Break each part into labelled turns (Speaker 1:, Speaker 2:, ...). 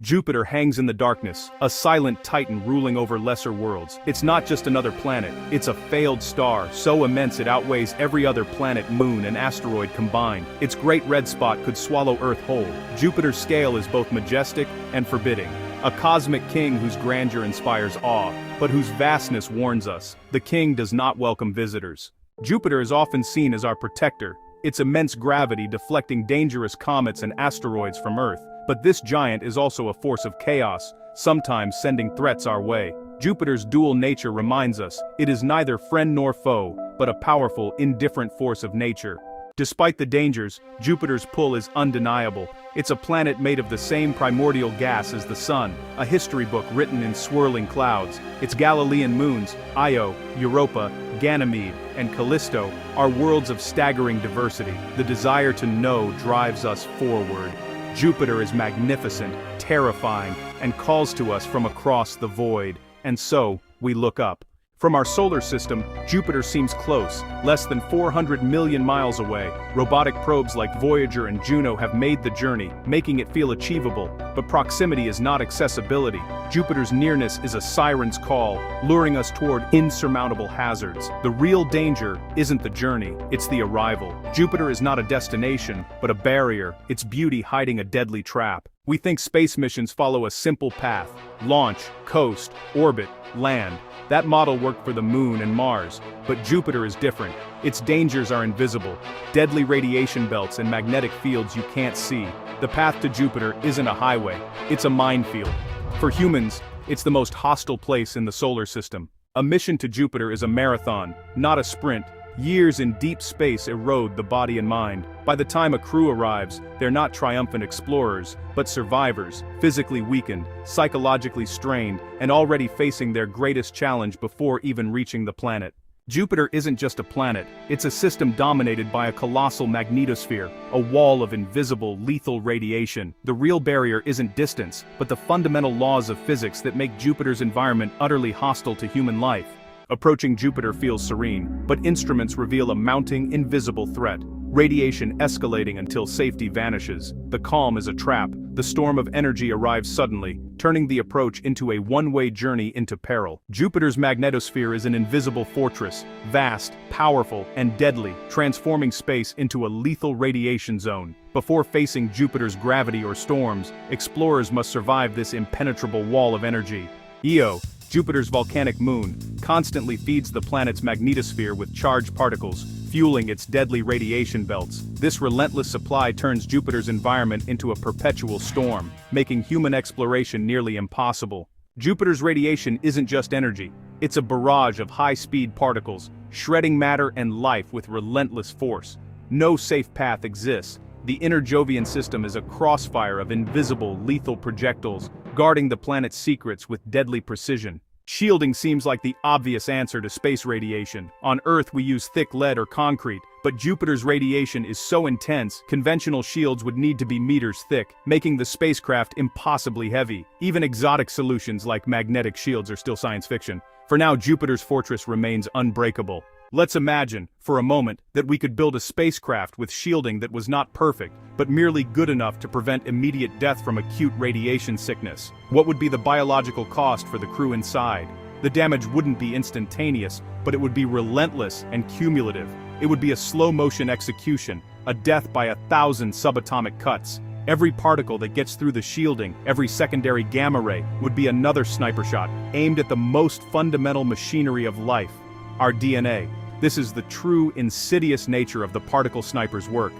Speaker 1: Jupiter hangs in the darkness, a silent titan ruling over lesser worlds. It's not just another planet, it's a failed star, so immense it outweighs every other planet, moon, and asteroid combined. Its great red spot could swallow Earth whole. Jupiter's scale is both majestic and forbidding. A cosmic king whose grandeur inspires awe, but whose vastness warns us. The king does not welcome visitors. Jupiter is often seen as our protector, its immense gravity deflecting dangerous comets and asteroids from Earth. But this giant is also a force of chaos, sometimes sending threats our way. Jupiter's dual nature reminds us, it is neither friend nor foe, but a powerful, indifferent force of nature. Despite the dangers, Jupiter's pull is undeniable. It's a planet made of the same primordial gas as the Sun, a history book written in swirling clouds. Its Galilean moons, Io, Europa, Ganymede, and Callisto, are worlds of staggering diversity. The desire to know drives us forward. Jupiter is magnificent, terrifying, and calls to us from across the void. And so, we look up. From our solar system, Jupiter seems close, less than 400 million miles away. Robotic probes like Voyager and Juno have made the journey, making it feel achievable. But proximity is not accessibility. Jupiter's nearness is a siren's call, luring us toward insurmountable hazards. The real danger isn't the journey, it's the arrival. Jupiter is not a destination, but a barrier, its beauty hiding a deadly trap. We think space missions follow a simple path: launch, coast, orbit, land. That model worked for the Moon and Mars, but Jupiter is different. Its dangers are invisible, deadly radiation belts and magnetic fields you can't see. The path to Jupiter isn't a highway, it's a minefield. For humans, it's the most hostile place in the solar system. A mission to Jupiter is a marathon, not a sprint. Years in deep space erode the body and mind. By the time a crew arrives, they're not triumphant explorers, but survivors, physically weakened, psychologically strained, and already facing their greatest challenge before even reaching the planet. Jupiter isn't just a planet, it's a system dominated by a colossal magnetosphere, a wall of invisible, lethal radiation. The real barrier isn't distance, but the fundamental laws of physics that make Jupiter's environment utterly hostile to human life. Approaching Jupiter feels serene, but instruments reveal a mounting, invisible threat. Radiation escalating until safety vanishes. The calm is a trap. The storm of energy arrives suddenly, turning the approach into a one-way journey into peril. Jupiter's magnetosphere is an invisible fortress, vast, powerful, and deadly, transforming space into a lethal radiation zone. Before facing Jupiter's gravity or storms, explorers must survive this impenetrable wall of energy. Io, Jupiter's volcanic moon, constantly feeds the planet's magnetosphere with charged particles, fueling its deadly radiation belts. This relentless supply turns Jupiter's environment into a perpetual storm, making human exploration nearly impossible. Jupiter's radiation isn't just energy, it's a barrage of high-speed particles, shredding matter and life with relentless force. No safe path exists. The inner Jovian system is a crossfire of invisible, lethal projectiles, guarding the planet's secrets with deadly precision. Shielding seems like the obvious answer to space radiation. On Earth we use thick lead or concrete, but Jupiter's radiation is so intense, conventional shields would need to be meters thick, making the spacecraft impossibly heavy. Even exotic solutions like magnetic shields are still science fiction. For now, Jupiter's fortress remains unbreakable. Let's imagine, for a moment, that we could build a spacecraft with shielding that was not perfect, but merely good enough to prevent immediate death from acute radiation sickness. What would be the biological cost for the crew inside? The damage wouldn't be instantaneous, but it would be relentless and cumulative. It would be a slow-motion execution, a death by 1,000 subatomic cuts. Every particle that gets through the shielding, every secondary gamma ray, would be another sniper shot, aimed at the most fundamental machinery of life: our DNA. This is the true, insidious nature of the particle sniper's work.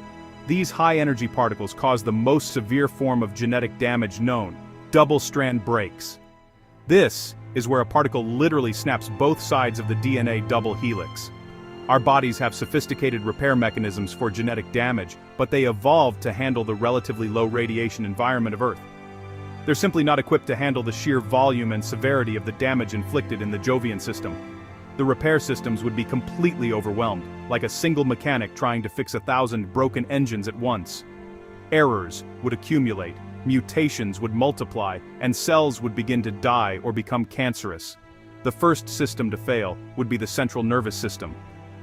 Speaker 1: These high-energy particles cause the most severe form of genetic damage known: double-strand breaks. This is where a particle literally snaps both sides of the DNA double helix. Our bodies have sophisticated repair mechanisms for genetic damage, but they evolved to handle the relatively low radiation environment of Earth. They're simply not equipped to handle the sheer volume and severity of the damage inflicted in the Jovian system. The repair systems would be completely overwhelmed, like a single mechanic trying to fix 1,000 broken engines at once. Errors would accumulate, mutations would multiply, and cells would begin to die or become cancerous. The first system to fail would be the central nervous system.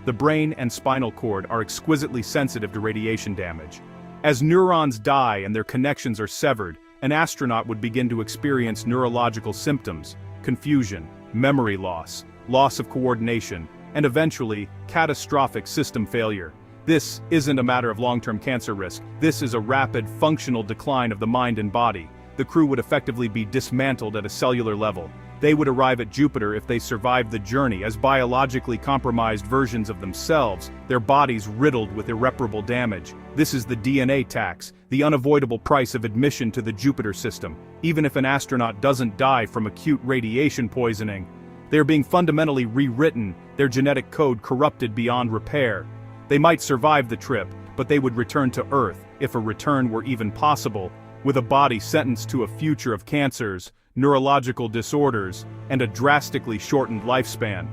Speaker 1: The brain and spinal cord are exquisitely sensitive to radiation damage. As neurons die and their connections are severed, an astronaut would begin to experience neurological symptoms, confusion, memory loss, loss of coordination, and eventually, catastrophic system failure. This isn't a matter of long-term cancer risk, this is a rapid, functional decline of the mind and body. The crew would effectively be dismantled at a cellular level. They would arrive at Jupiter if they survived the journey as biologically compromised versions of themselves, their bodies riddled with irreparable damage. This is the DNA tax, the unavoidable price of admission to the Jupiter system. Even if an astronaut doesn't die from acute radiation poisoning, they are being fundamentally rewritten, their genetic code corrupted beyond repair. They might survive the trip, but they would return to Earth, if a return were even possible, with a body sentenced to a future of cancers, neurological disorders, and a drastically shortened lifespan.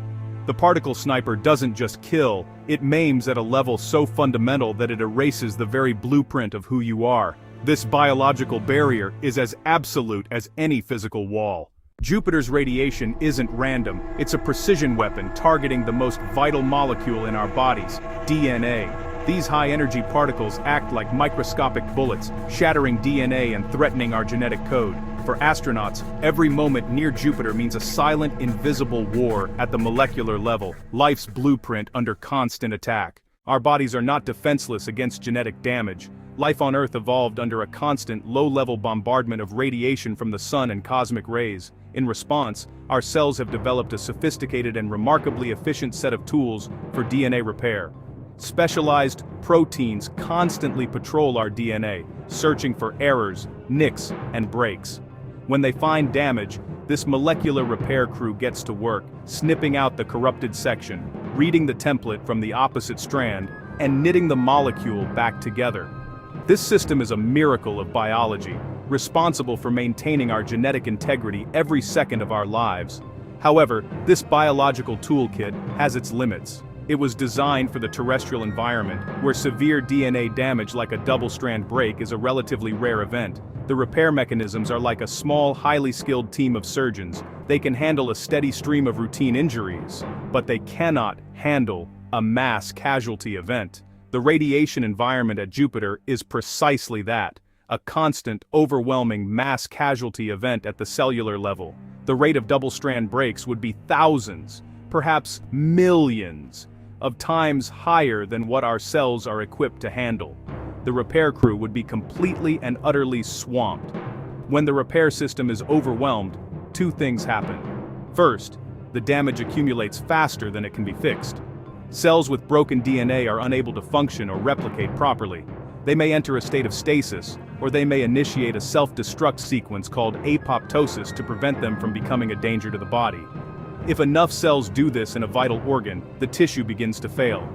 Speaker 1: The particle sniper doesn't just kill, it maims at a level so fundamental that it erases the very blueprint of who you are. This biological barrier is as absolute as any physical wall. Jupiter's radiation isn't random, it's a precision weapon targeting the most vital molecule in our bodies, DNA. These high-energy particles act like microscopic bullets, shattering DNA and threatening our genetic code. For astronauts, every moment near Jupiter means a silent, invisible war at the molecular level, life's blueprint under constant attack. Our bodies are not defenseless against genetic damage. Life on Earth evolved under a constant, low-level bombardment of radiation from the sun and cosmic rays. In response, our cells have developed a sophisticated and remarkably efficient set of tools for DNA repair. Specialized proteins constantly patrol our DNA, searching for errors, nicks, and breaks. When they find damage, this molecular repair crew gets to work, snipping out the corrupted section, reading the template from the opposite strand, and knitting the molecule back together. This system is a miracle of biology, responsible for maintaining our genetic integrity every second of our lives. However, this biological toolkit has its limits. It was designed for the terrestrial environment, where severe DNA damage like a double-strand break is a relatively rare event. The repair mechanisms are like a small, highly skilled team of surgeons. They can handle a steady stream of routine injuries, but they cannot handle a mass casualty event. The radiation environment at Jupiter is precisely that, a constant, overwhelming mass casualty event at the cellular level. The rate of double-strand breaks would be thousands, perhaps millions, of times higher than what our cells are equipped to handle. The repair crew would be completely and utterly swamped. When the repair system is overwhelmed, two things happen. First, the damage accumulates faster than it can be fixed. Cells with broken DNA are unable to function or replicate properly. They may enter a state of stasis, or they may initiate a self-destruct sequence called apoptosis to prevent them from becoming a danger to the body. If enough cells do this in a vital organ, the tissue begins to fail.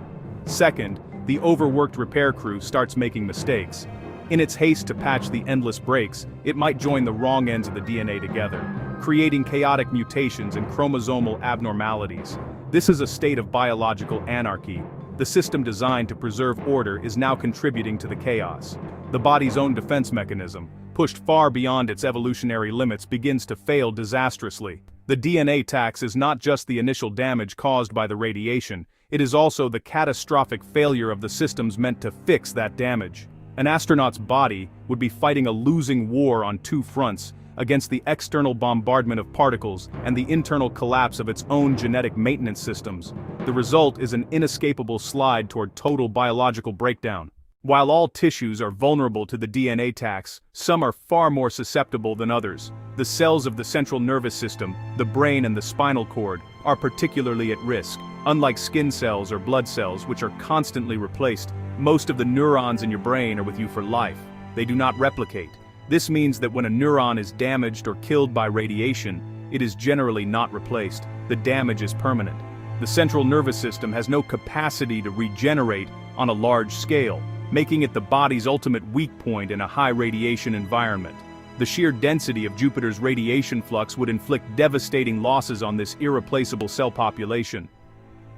Speaker 1: Second, the overworked repair crew starts making mistakes. In its haste to patch the endless breaks, it might join the wrong ends of the DNA together, creating chaotic mutations and chromosomal abnormalities. This is a state of biological anarchy. The system designed to preserve order is now contributing to the chaos. The body's own defense mechanism, pushed far beyond its evolutionary limits, begins to fail disastrously. The DNA tax is not just the initial damage caused by the radiation, it is also the catastrophic failure of the systems meant to fix that damage. An astronaut's body would be fighting a losing war on two fronts, against the external bombardment of particles and the internal collapse of its own genetic maintenance systems. The result is an inescapable slide toward total biological breakdown. While all tissues are vulnerable to the DNA tax, some are far more susceptible than others. The cells of the central nervous system, the brain and the spinal cord, are particularly at risk. Unlike skin cells or blood cells, which are constantly replaced, most of the neurons in your brain are with you for life. They do not replicate. This means that when a neuron is damaged or killed by radiation, it is generally not replaced. The damage is permanent. The central nervous system has no capacity to regenerate on a large scale, making it the body's ultimate weak point in a high radiation environment. The sheer density of Jupiter's radiation flux would inflict devastating losses on this irreplaceable cell population.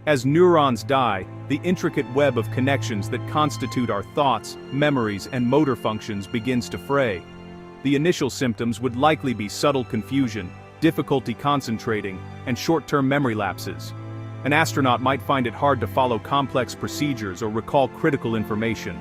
Speaker 1: As neurons die, the intricate web of connections that constitute our thoughts, memories, and motor functions begins to fray. The initial symptoms would likely be subtle confusion, difficulty concentrating, and short-term memory lapses. An astronaut might find it hard to follow complex procedures or recall critical information.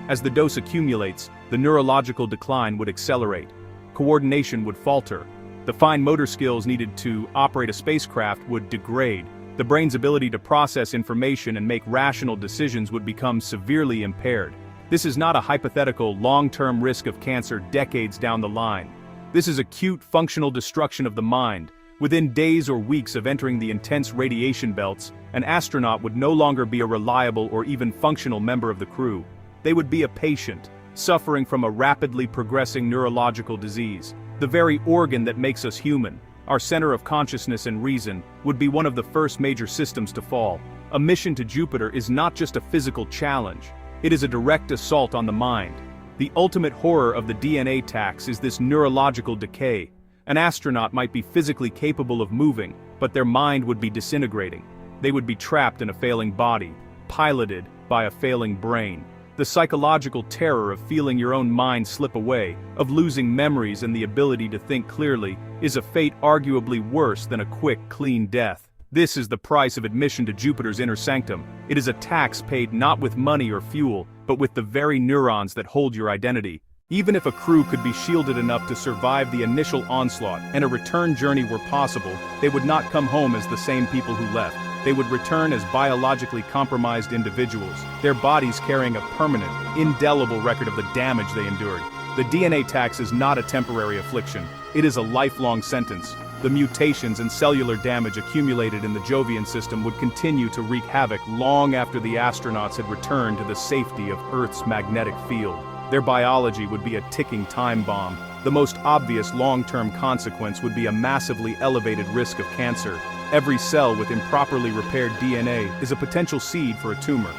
Speaker 1: As the dose accumulates, the neurological decline would accelerate. coordination would falter. The fine motor skills needed to operate a spacecraft would degrade. The brain's ability to process information and make rational decisions would become severely impaired. This is not a hypothetical long-term risk of cancer decades down the line. This is acute functional destruction of the mind. Within days or weeks of entering the intense radiation belts, an astronaut would no longer be a reliable or even functional member of the crew. They would be a patient, suffering from a rapidly progressing neurological disease. The very organ that makes us human, our center of consciousness and reason, would be one of the first major systems to fall. A mission to Jupiter is not just a physical challenge. It is a direct assault on the mind. The ultimate horror of the DNA tax is this neurological decay. An astronaut might be physically capable of moving, but their mind would be disintegrating. They would be trapped in a failing body, piloted by a failing brain. The psychological terror of feeling your own mind slip away, of losing memories and the ability to think clearly, is a fate arguably worse than a quick, clean death. This is the price of admission to Jupiter's inner sanctum. It is a tax paid not with money or fuel, but with the very neurons that hold your identity. Even if a crew could be shielded enough to survive the initial onslaught and a return journey were possible, they would not come home as the same people who left. They would return as biologically compromised individuals, their bodies carrying a permanent, indelible record of the damage they endured. The DNA tax is not a temporary affliction. It is a lifelong sentence. The mutations and cellular damage accumulated in the Jovian system would continue to wreak havoc long after the astronauts had returned to the safety of Earth's magnetic field. Their biology would be a ticking time bomb. The most obvious long-term consequence would be a massively elevated risk of cancer. Every cell with improperly repaired DNA is a potential seed for a tumor.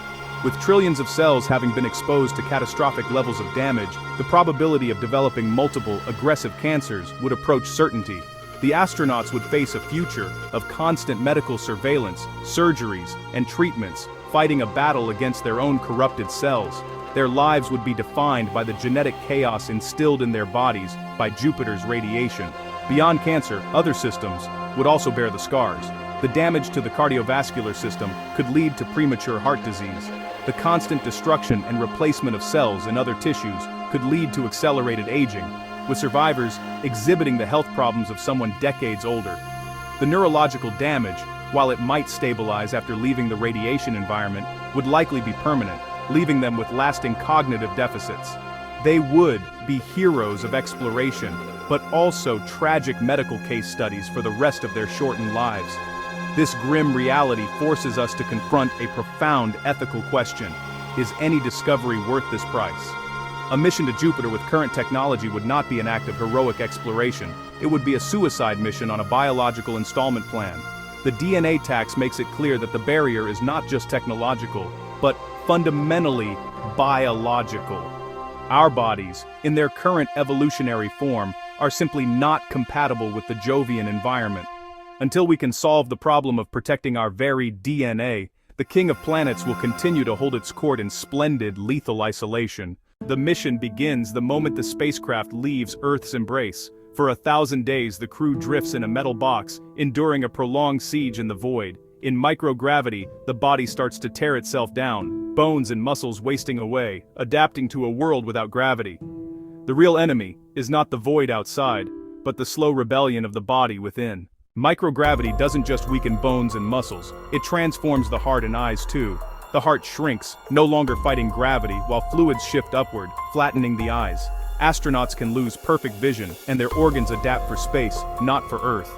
Speaker 1: With trillions of cells having been exposed to catastrophic levels of damage, the probability of developing multiple, aggressive cancers would approach certainty. The astronauts would face a future of constant medical surveillance, surgeries, and treatments, fighting a battle against their own corrupted cells. Their lives would be defined by the genetic chaos instilled in their bodies by Jupiter's radiation. Beyond cancer, other systems would also bear the scars. The damage to the cardiovascular system could lead to premature heart disease. The constant destruction and replacement of cells in other tissues could lead to accelerated aging, with survivors exhibiting the health problems of someone decades older. The neurological damage, while it might stabilize after leaving the radiation environment, would likely be permanent, leaving them with lasting cognitive deficits. They would be heroes of exploration, but also tragic medical case studies for the rest of their shortened lives. This grim reality forces us to confront a profound ethical question. Is any discovery worth this price? A mission to Jupiter with current technology would not be an act of heroic exploration. It would be a suicide mission on a biological installment plan. The DNA tax makes it clear that the barrier is not just technological, but fundamentally biological. Our bodies, in their current evolutionary form, are simply not compatible with the Jovian environment. Until we can solve the problem of protecting our very DNA, the King of Planets will continue to hold its court in splendid, lethal isolation. The mission begins the moment the spacecraft leaves Earth's embrace. For 1,000 days, the crew drifts in a metal box, enduring a prolonged siege in the void. In microgravity, the body starts to tear itself down, bones and muscles wasting away, adapting to a world without gravity. The real enemy is not the void outside, but the slow rebellion of the body within. Microgravity doesn't just weaken bones and muscles, it transforms the heart and eyes too. The heart shrinks, no longer fighting gravity, while fluids shift upward, flattening the eyes. Astronauts can lose perfect vision, and their organs adapt for space, not for Earth.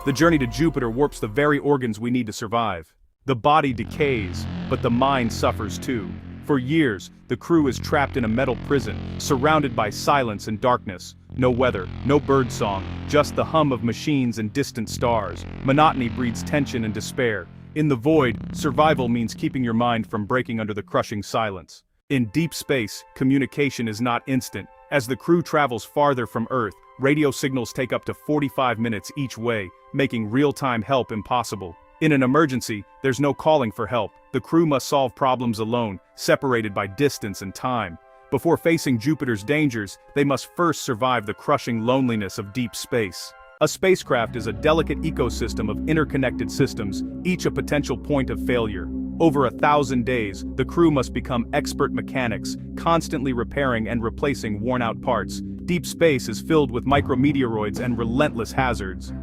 Speaker 1: The journey to Jupiter warps the very organs we need to survive. The body decays, but the mind suffers too. For years, the crew is trapped in a metal prison, surrounded by silence and darkness. No weather, no birdsong, just the hum of machines and distant stars. Monotony breeds tension and despair. In the void, survival means keeping your mind from breaking under the crushing silence. In deep space, communication is not instant. As the crew travels farther from Earth, radio signals take up to 45 minutes each way, making real-time help impossible. In an emergency, there's no calling for help. The crew must solve problems alone, separated by distance and time. Before facing Jupiter's dangers, they must first survive the crushing loneliness of deep space. A spacecraft is a delicate ecosystem of interconnected systems, each a potential point of failure. Over 1,000 days, the crew must become expert mechanics, constantly repairing and replacing worn-out parts. Deep space is filled with micrometeoroids and relentless hazards.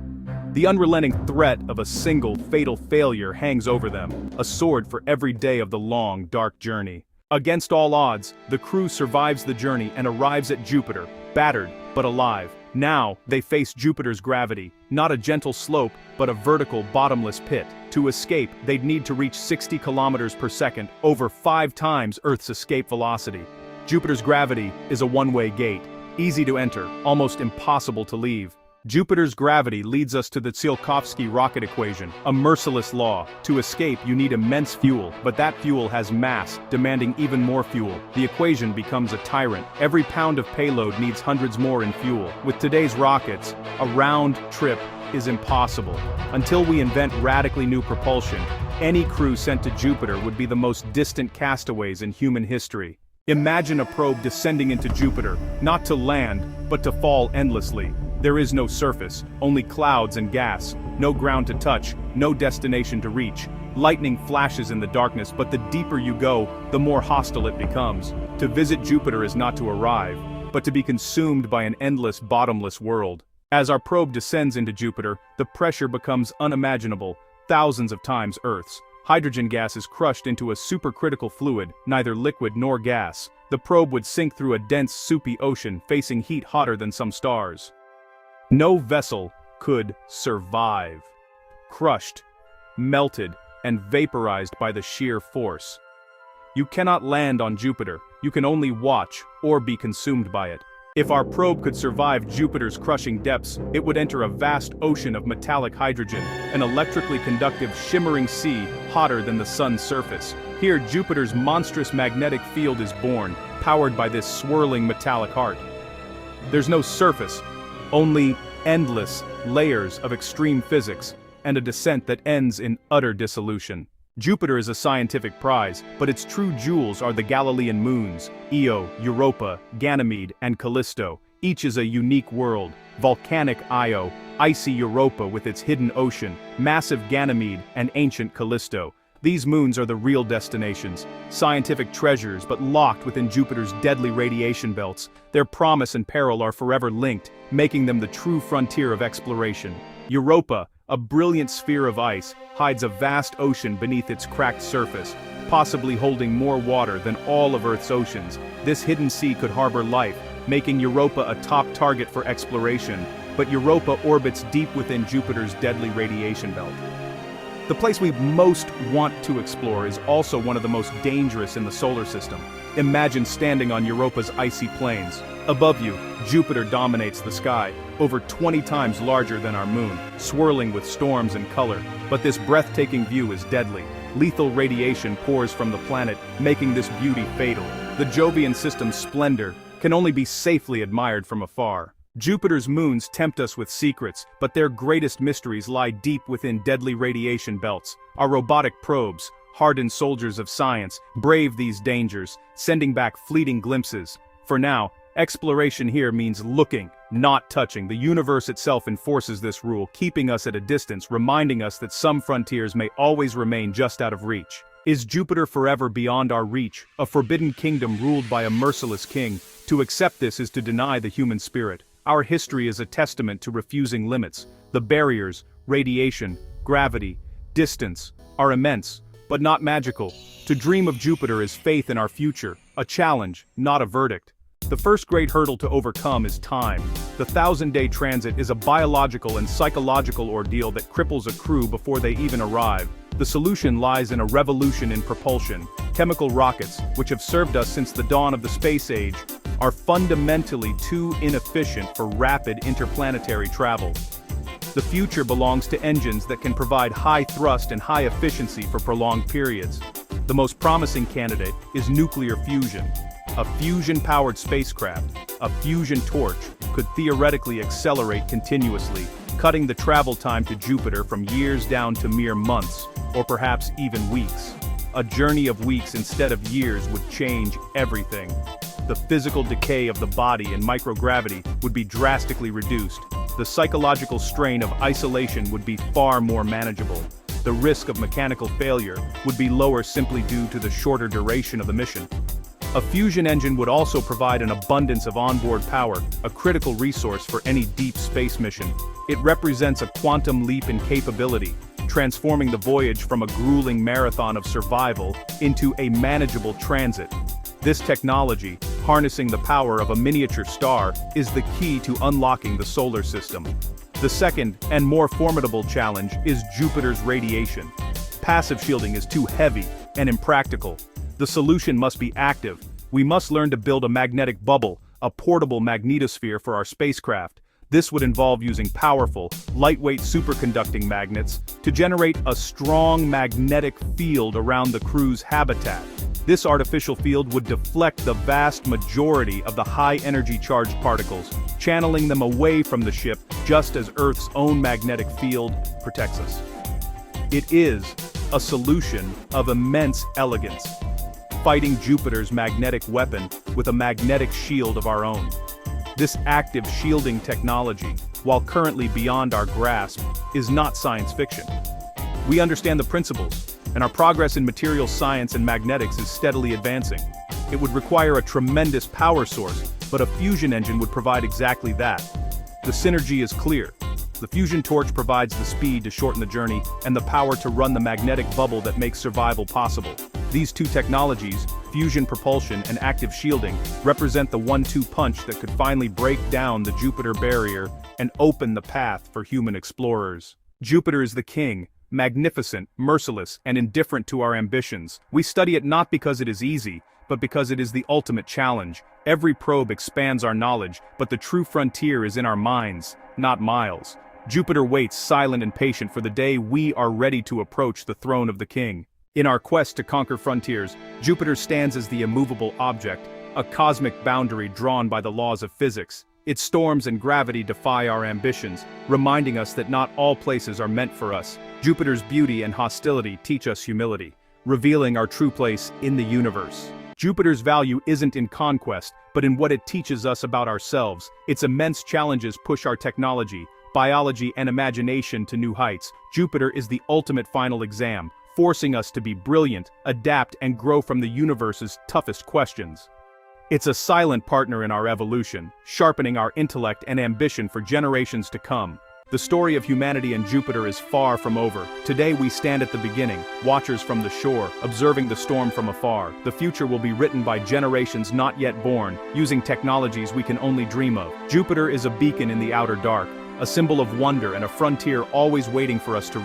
Speaker 1: The unrelenting threat of a single fatal failure hangs over them, a sword for every day of the long, dark journey. Against all odds, the crew survives the journey and arrives at Jupiter, battered but alive. Now, they face Jupiter's gravity, not a gentle slope, but a vertical, bottomless pit. To escape, they'd need to reach 60 kilometers per second, over 5 times Earth's escape velocity. Jupiter's gravity is a one-way gate, easy to enter, almost impossible to leave. Jupiter's gravity leads us to the Tsiolkovsky rocket equation, a merciless law. To escape, you need immense fuel, but that fuel has mass, demanding even more fuel. The equation becomes a tyrant. Every pound of payload needs hundreds more in fuel. With today's rockets, a round trip is impossible. Until we invent radically new propulsion, any crew sent to Jupiter would be the most distant castaways in human history. Imagine a probe descending into Jupiter, not to land, but to fall endlessly. There is no surface, only clouds and gas, no ground to touch, no destination to reach. Lightning flashes in the darkness, but the deeper you go, the more hostile it becomes. To visit Jupiter is not to arrive, but to be consumed by an endless, bottomless world. As our probe descends into Jupiter, the pressure becomes unimaginable, thousands of times Earth's. Hydrogen gas is crushed into a supercritical fluid, neither liquid nor gas. The probe would sink through a dense, soupy ocean, facing heat hotter than some stars. No vessel could survive. Crushed, melted, and vaporized by the sheer force. You cannot land on Jupiter, you can only watch or be consumed by it. If our probe could survive Jupiter's crushing depths, it would enter a vast ocean of metallic hydrogen, an electrically conductive shimmering sea hotter than the sun's surface. Here, Jupiter's monstrous magnetic field is born, powered by this swirling metallic heart. There's no surface, only endless layers of extreme physics, and a descent that ends in utter dissolution. Jupiter is a scientific prize, but its true jewels are the Galilean moons, Io, Europa, Ganymede, and Callisto. Each is a unique world: volcanic Io, icy Europa with its hidden ocean, massive Ganymede, and ancient Callisto. These moons are the real destinations, scientific treasures but locked within Jupiter's deadly radiation belts. Their promise and peril are forever linked, making them the true frontier of exploration. Europa, a brilliant sphere of ice, hides a vast ocean beneath its cracked surface, possibly holding more water than all of Earth's oceans. This hidden sea could harbor life, making Europa a top target for exploration, but Europa orbits deep within Jupiter's deadly radiation belt. The place we most want to explore is also one of the most dangerous in the solar system. Imagine standing on Europa's icy plains. Above you, Jupiter dominates the sky, over 20 times larger than our moon, swirling with storms and color. But this breathtaking view is deadly. Lethal radiation pours from the planet, making this beauty fatal. The Jovian system's splendor can only be safely admired from afar. Jupiter's moons tempt us with secrets, but their greatest mysteries lie deep within deadly radiation belts. Our robotic probes, hardened soldiers of science, brave these dangers, sending back fleeting glimpses. For now, exploration here means looking, not touching. The universe itself enforces this rule, keeping us at a distance, reminding us that some frontiers may always remain just out of reach. Is Jupiter forever beyond our reach, a forbidden kingdom ruled by a merciless king? To accept this is to deny the human spirit. Our history is a testament to refusing limits. The barriers, radiation, gravity, distance, are immense, but not magical. To dream of Jupiter is faith in our future, a challenge, not a verdict. The first great hurdle to overcome is time. The 1,000-day transit is a biological and psychological ordeal that cripples a crew before they even arrive. The solution lies in a revolution in propulsion. Chemical rockets, which have served us since the dawn of the space age, are fundamentally too inefficient for rapid interplanetary travel. The future belongs to engines that can provide high thrust and high efficiency for prolonged periods. The most promising candidate is nuclear fusion. A fusion-powered spacecraft, a fusion torch, could theoretically accelerate continuously, cutting the travel time to Jupiter from years down to mere months, or perhaps even weeks. A journey of weeks instead of years would change everything. The physical decay of the body and microgravity would be drastically reduced. The psychological strain of isolation would be far more manageable. The risk of mechanical failure would be lower simply due to the shorter duration of the mission. A fusion engine would also provide an abundance of onboard power, a critical resource for any deep space mission. It represents a quantum leap in capability, transforming the voyage from a grueling marathon of survival into a manageable transit. This technology, harnessing the power of a miniature star, is the key to unlocking the solar system. The second, and more formidable challenge, is Jupiter's radiation. Passive shielding is too heavy and impractical. The solution must be active. We must learn to build a magnetic bubble, a portable magnetosphere for our spacecraft. This would involve using powerful, lightweight superconducting magnets to generate a strong magnetic field around the crew's habitat. This artificial field would deflect the vast majority of the high-energy charged particles, channeling them away from the ship just as Earth's own magnetic field protects us. It is a solution of immense elegance, fighting Jupiter's magnetic weapon with a magnetic shield of our own. This active shielding technology, while currently beyond our grasp, is not science fiction. We understand the principles, and our progress in material science and magnetics is steadily advancing. It would require a tremendous power source, but a fusion engine would provide exactly that. The synergy is clear. The fusion torch provides the speed to shorten the journey and the power to run the magnetic bubble that makes survival possible. These two technologies, fusion propulsion and active shielding, represent the 1-2 punch that could finally break down the Jupiter barrier and open the path for human explorers. Jupiter is the king, magnificent, merciless, and indifferent to our ambitions. We study it not because it is easy, but because it is the ultimate challenge. Every probe expands our knowledge, but the true frontier is in our minds, not miles. Jupiter waits silent and patient for the day we are ready to approach the throne of the king. In our quest to conquer frontiers, Jupiter stands as the immovable object, a cosmic boundary drawn by the laws of physics. Its storms and gravity defy our ambitions, reminding us that not all places are meant for us. Jupiter's beauty and hostility teach us humility, revealing our true place in the universe. Jupiter's value isn't in conquest, but in what it teaches us about ourselves. Its immense challenges push our technology, biology, and imagination to new heights. Jupiter is the ultimate final exam, forcing us to be brilliant, adapt, and grow from the universe's toughest questions. It's a silent partner in our evolution, sharpening our intellect and ambition for generations to come. The story of humanity and Jupiter is far from over. Today we stand at the beginning, watchers from the shore, observing the storm from afar. The future will be written by generations not yet born, using technologies we can only dream of. Jupiter is a beacon in the outer dark, a symbol of wonder and a frontier always waiting for us to